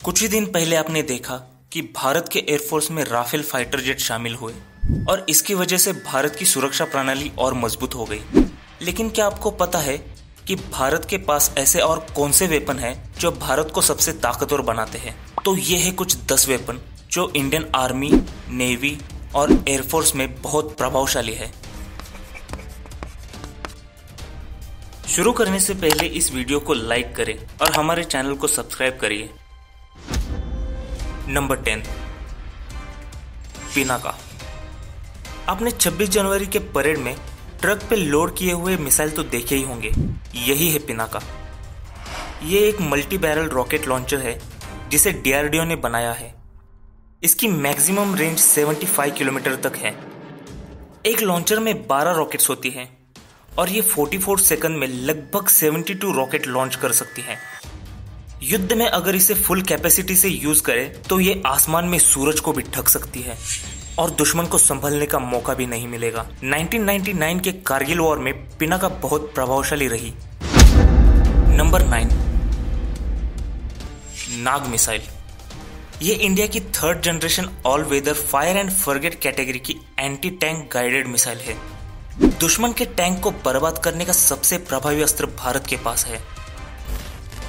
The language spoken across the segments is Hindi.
कुछ ही दिन पहले आपने देखा कि भारत के एयरफोर्स में राफेल फाइटर जेट शामिल हुए और इसकी वजह से भारत की सुरक्षा प्रणाली और मजबूत हो गई। लेकिन क्या आपको पता है कि भारत के पास ऐसे और कौन से वेपन हैं जो भारत को सबसे ताकतवर बनाते हैं? तो ये है कुछ 10 वेपन जो इंडियन आर्मी, नेवी और एयरफोर्स में बहुत प्रभावशाली है। शुरू करने से पहले इस वीडियो को लाइक करें और हमारे चैनल को सब्सक्राइब करिए। नंबर 10, पिनाका। आपने 26 जनवरी के परेड में ट्रक पे लोड किए हुए मिसाइल तो देखे ही होंगे। यही है पिनाका। ये एक मल्टी बैरल रॉकेट लॉन्चर है जिसे डीआरडीओ ने बनाया है। इसकी मैक्सिमम रेंज 75 किलोमीटर तक है। एक लॉन्चर में 12 रॉकेट्स होती हैं और ये 44 सेकंड में लगभग 72 रॉकेट लॉन्च कर सकती है। युद्ध में अगर इसे फुल कैपेसिटी से यूज करें तो ये आसमान में सूरज को भी ढक सकती है और दुश्मन को संभलने का मौका भी नहीं मिलेगा। 1999 के कारगिल वॉर में पिनाका बहुत प्रभावशाली रही। Number 9, Nag missile. ये इंडिया की 3rd generation all weather fire and forget category की एंटी टैंक गाइडेड मिसाइल है। दुश्मन के टैंक को बर्बाद करने का सबसे प्रभावी अस्त्र भारत के पास है।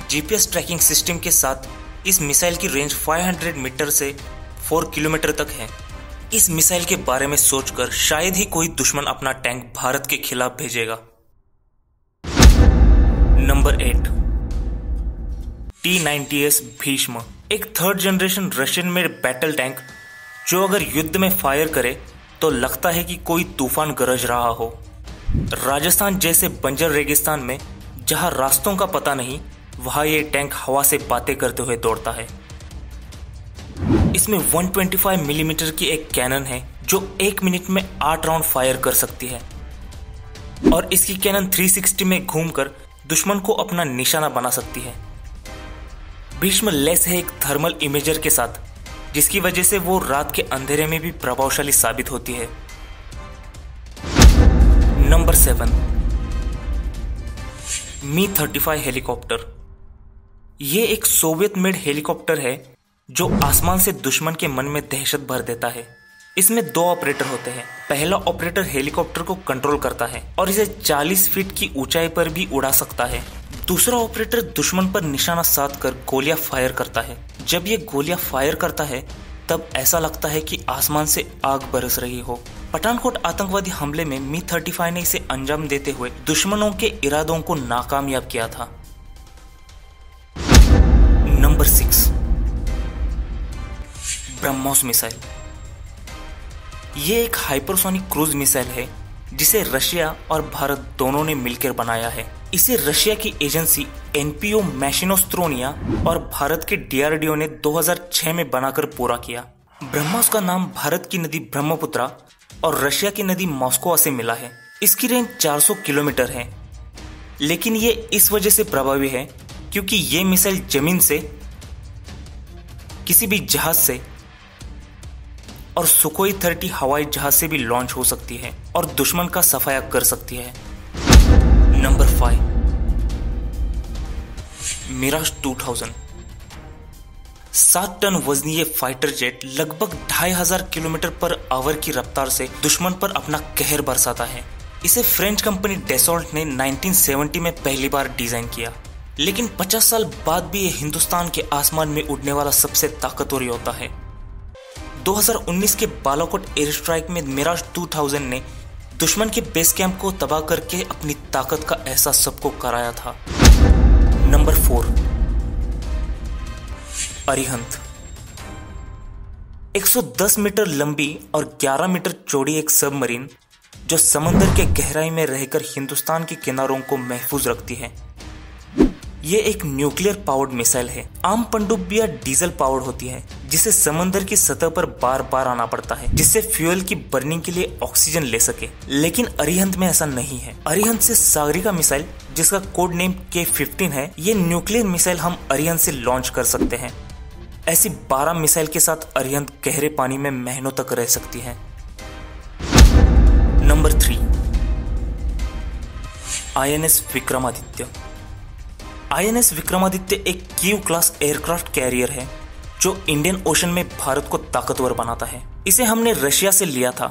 जीपीएस ट्रैकिंग सिस्टम के साथ इस मिसाइल की रेंज 500 मीटर से 4 किलोमीटर तक है। इस मिसाइल के बारे में सोचकर शायद ही कोई दुश्मन अपना टैंक भारत के खिलाफ भेजेगा। Number 8, T-90S Bhishma. एक 3rd generation Russian made battle tank जो अगर युद्ध में फायर करे तो लगता है कि कोई तूफान गरज रहा हो। राजस्थान जैसे बंजर रेगिस्तान में जहां रास्तों का पता नहीं, वहां ये टैंक हवा से बातें करते हुए दौड़ता है। इसमें 125 मिलीमीटर की एक कैनन है जो 1 मिनट में 8 राउंड फायर कर सकती है और इसकी कैनन 360 में घूमकर दुश्मन को अपना निशाना बना सकती है। भीष्म लेस है एक थर्मल इमेजर के साथ जिसकी वजह से वो रात के अंधेरे में भी प्रभावशाली साबित होती है। नंबर 7, मी-35 हेलीकॉप्टर। ये एक सोवियत मेड हेलीकॉप्टर है जो आसमान से दुश्मन के मन में दहशत भर देता है। इसमें 2 ऑपरेटर होते हैं। पहला ऑपरेटर हेलीकॉप्टर को कंट्रोल करता है और इसे 40 फीट की ऊंचाई पर भी उड़ा सकता है। दूसरा ऑपरेटर दुश्मन पर निशाना साध कर गोलियां फायर करता है। जब ये गोलियां फायर करता है तब ऐसा लगता है कि आसमान से आग बरस रही हो। पठानकोट आतंकवादी हमले में मी-35 ने इसे अंजाम देते हुए दुश्मनों के इरादों को नाकामयाब किया था। Number 6, BrahMos missile. ये एक हाइपरसोनिक क्रूज मिसाइल है जिसे रशिया और भारत दोनों ने मिलकर बनाया है। इसे रशिया की एजेंसी एनपीओ मैशिनोस्त्रोनिया और भारत के डीआरडीओ ने 2006 में बनाकर पूरा किया। ब्रह्मोस का नाम भारत की नदी ब्रह्मपुत्रा और रशिया की नदी मॉस्को से मिला है। इसकी रेंज 400 किलोमीटर है, लेकिन ये इस वजह से प्रभावी है क्योंकि ये मिसाइल जमीन से, किसी भी जहाज से और सुखोई 30 हवाई जहाज से भी लॉन्च हो सकती है और दुश्मन का सफाया कर सकती है। नंबर 5, मिराज 2000। 7 टन वजनी ये फाइटर जेट लगभग 2500 किलोमीटर पर आवर की रफ्तार से दुश्मन पर अपना कहर बरसाता है। इसे फ्रेंच कंपनी डेसॉल्ट ने 1970 में पहली बार डिजाइन किया, लेकिन 50 साल बाद भी ये हिंदुस्तान के आसमान में उड़ने वाला सबसे ताकतवर योद्धा है। 2019 के बालाकोट एयर स्ट्राइक में मिराज 2000 ने दुश्मन के बेस कैंप को तबाह करके अपनी ताकत का एहसास सबको कराया था। नंबर 4, अरिहंत। 110 मीटर लंबी और 11 मीटर चौड़ी एक सबमरीन जो समंदर के गहराई में रहकर हिंदुस्तान के किनारों को महफूज रखती है। ये एक न्यूक्लियर पावर्ड मिसाइल है। आम पनडुब्बियां डीजल पावर्ड होती है जिसे समंदर की सतह पर बार बार आना पड़ता है जिससे फ्यूल की बर्निंग के लिए ऑक्सीजन ले सके, लेकिन अरिहंत में ऐसा नहीं है। अरिहंत से सागरिका मिसाइल जिसका कोड नेम K-15 है, ये न्यूक्लियर मिसाइल हम अरिहंत से लॉन्च कर सकते हैं। ऐसी 12 मिसाइल के साथ अरिहंत गहरे पानी में महीनों तक रह सकती है। Number 3, INS Vikramaditya. INS Vikramaditya एक कीव क्लास एयरक्राफ्ट कैरियर है जो इंडियन ओशन में भारत को ताकतवर बनाता है। इसे हमने रशिया से लिया था।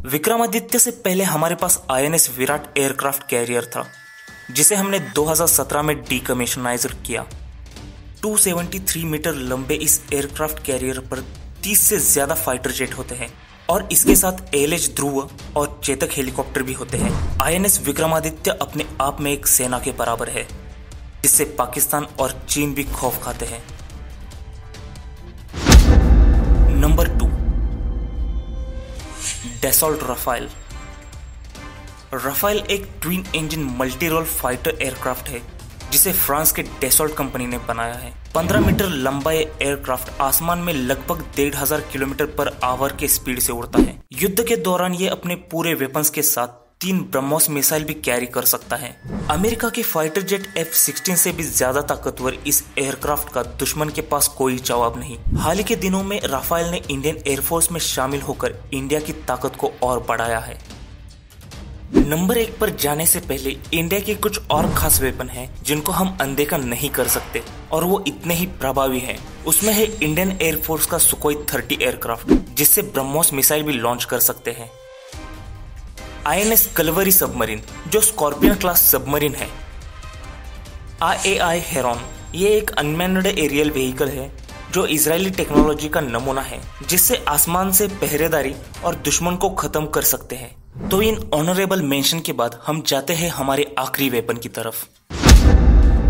विक्रमादित्य से पहले हमारे पास INS विराट एयरक्राफ्ट कैरियर था, जिसे हमने 2017 में डीकमीशनाइज किया। 273 मीटर लंबे इस एयरक्राफ्ट कैरियर पर 30 से ज्यादा फाइटर जेट होते हैं और इसके साथ ALH ध्रुव और चेतक हेलीकॉप्टर भी होते हैं। INS विक्रमादित्य अपने आप में एक सेना के बराबर है, जिससे पाकिस्तान और चीन भी खौफ खाते हैं। Number 2, Dassault Rafale. राफेल एक twin engine multi role fighter aircraft है, जिसे फ्रांस के डैसॉल्ट कंपनी ने बनाया है। 15 मीटर लंबा ये एयरक्राफ्ट आसमान में लगभग 1500 किलोमीटर पर आवर के स्पीड से उड़ता है। युद्ध के दौरान ये अपने पूरे वेपन्स के साथ 3 ब्रह्मोस मिसाइल भी कैरी कर सकता है। अमेरिका के फाइटर जेट F-16 से भी ज्यादा ताकतवर इस एयरक्राफ्ट का दुश्मन के पास कोई जवाब नहीं। हाल ही के दिनों में राफेल ने इंडियन एयरफोर्स में शामिल होकर इंडिया की ताकत को और बढ़ाया है। नंबर 1 पर जाने से पहले इंडिया के कुछ और खास वेपन हैं जिनको हम अनदेखा नहीं कर सकते और वो इतने ही प्रभावी हैं। उसमें है इंडियन एयरफोर्स का सुखोई 30 एयरक्राफ्ट, जिससे ब्रह्मोस मिसाइल भी लॉन्च कर सकते हैं। INS कलवरी सबमरीन, जो स्कॉर्पियन क्लास सबमरीन है। IAI हेरॉन, ये एक अनमैन्ड एरियल व्हीकल है जो इजरायली टेक्नोलॉजी का नमूना है, जिससे आसमान से पहरेदारी और दुश्मन को खत्म कर सकते हैं। तो इन ऑनरेबल मेंशन के बाद हम जाते हैं हमारे आखिरी वेपन की तरफ।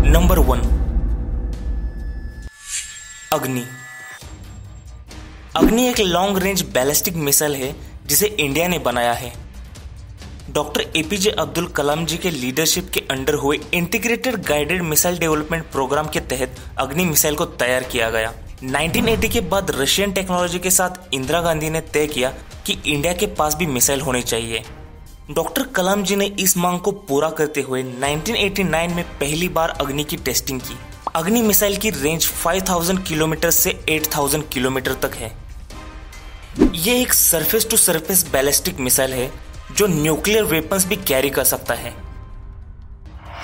नंबर 1, अग्नि। अग्नि एक लॉन्ग रेंज बैलिस्टिक मिसाइल है जिसे इंडिया ने बनाया है। डॉक्टर APJ अब्दुल कलाम जी के लीडरशिप के अंडर हुए integrated guided missile development programme के तहत अग्नि मिसाइल को तैयार किया गया। 1980 के बाद रशियन टेक्नोलॉजी के साथ इंदिरा गांधी ने तय किया कि इंडिया के पास भी मिसाइल होने चाहिए। डॉक्टर कलाम जी ने इस मांग को पूरा करते हुए 1989 में पहली बार अग्नि की टेस्टिंग की। अग्नि मिसाइल की रेंज 5000 किलोमीटर से 8000 किलोमीटर तक है। ये एक surface to surface ballistic missile है जो न्यूक्लियर वेपन्स भी कैरी कर सकता है।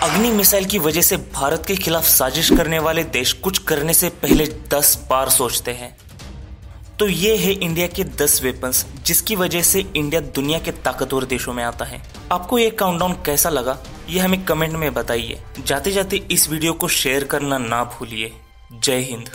अग्नि मिसाइल की वजह से भारत के खिलाफ साजिश करने वाले देश कुछ करने से पहले 10 बार सोचते हैं। तो ये है इंडिया के 10 वेपन्स जिसकी वजह से इंडिया दुनिया के ताकतवर देशों में आता है। आपको ये काउंटडाउन कैसा लगा ये हमें कमेंट में बताइए। जाते जाते इस वीडियो को शेयर करना ना भूलिए। जय हिंद।